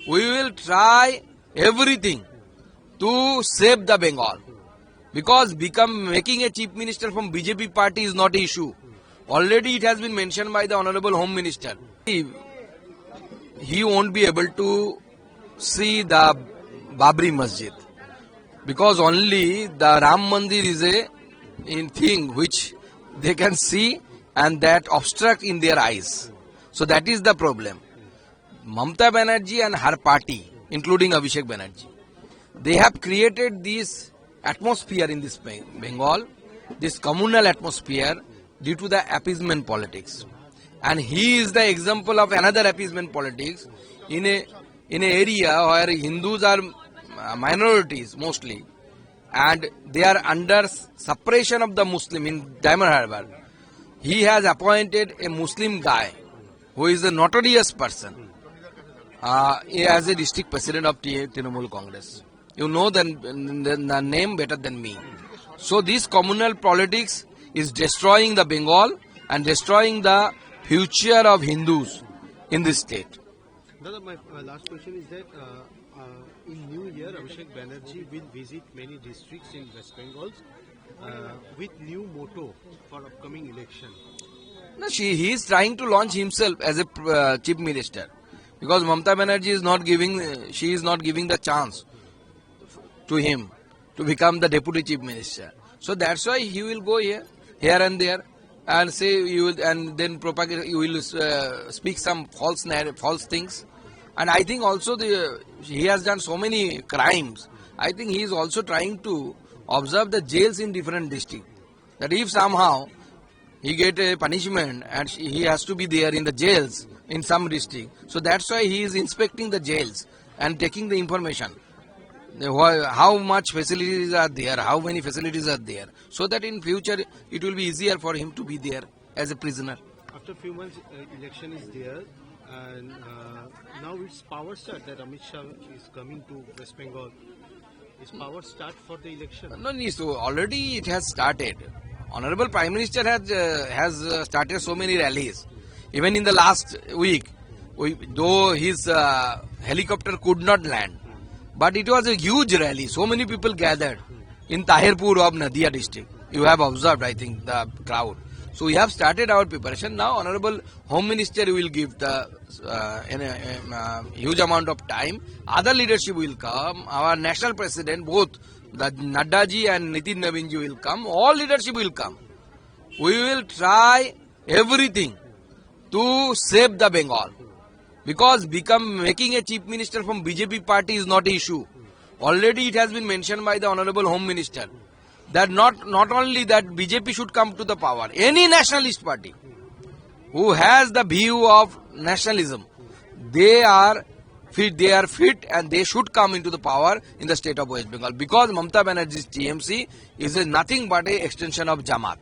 We will try everything to save the Bengal. Because making a chief minister from BJP party is not an issue. Already it has been mentioned by the Honorable Home Minister. He won't be able to see the Babri Masjid. Because only the Ram Mandir is a thing which they can see and that obstruct in their eyes. So that is the problem. Mamata Banerjee and her party, including Abhishek Banerjee, they have created this atmosphere in this Bengal, this communal atmosphere due to the appeasement politics. And he is the example of another appeasement politics in a area where Hindus are minorities mostly, and they are under suppression of the Muslim in Diamond Harbour. He has appointed a Muslim guy who is a notorious person as a district president of Trinamool Congress. You know the name better than me. So this communal politics is destroying the Bengal and destroying the future of Hindus in this state. Dada, my last question is that in New Year, Abhishek Banerjee will visit many districts in West Bengal with new motto for upcoming election. No, he is trying to launch himself as a chief minister because Mamata Banerjee is not giving, she is not giving the chance to him to become the deputy chief minister. So that's why he will go here and there and say you will, and then propagate. You will speak some false things. And I think also he has done so many crimes. I think he is also trying to observe the jails in different districts. That if somehow he get a punishment and he has to be there in the jails in some district. So that's why he is inspecting the jails and taking the information. How much facilities are there, how many facilities are there. So that in future it will be easier for him to be there as a prisoner. After a few months, election is there. And now it's power start that Amit Shah is coming to West Bengal. Is power start for the election? No, so already it has started. Honorable Prime Minister has started so many rallies. Even in the last week, though his helicopter could not land, but it was a huge rally. So many people gathered in Tahirpur of Nadia district. You have observed, I think, the crowd. So we have started our preparation. Now Honorable Home Minister will give the huge amount of time. Other leadership will come. Our national president, both the Nadda ji and Nitin Navin ji will come. All leadership will come. We will try everything to save the Bengal. Because making a chief minister from BJP party is not an issue. Already it has been mentioned by the Honorable Home Minister that not only that BJP should come to the power, any nationalist party who has the view of nationalism, they are fit and they should come into the power in the state of West Bengal because Mamata Banerjee's TMC is nothing but an extension of Jamaat.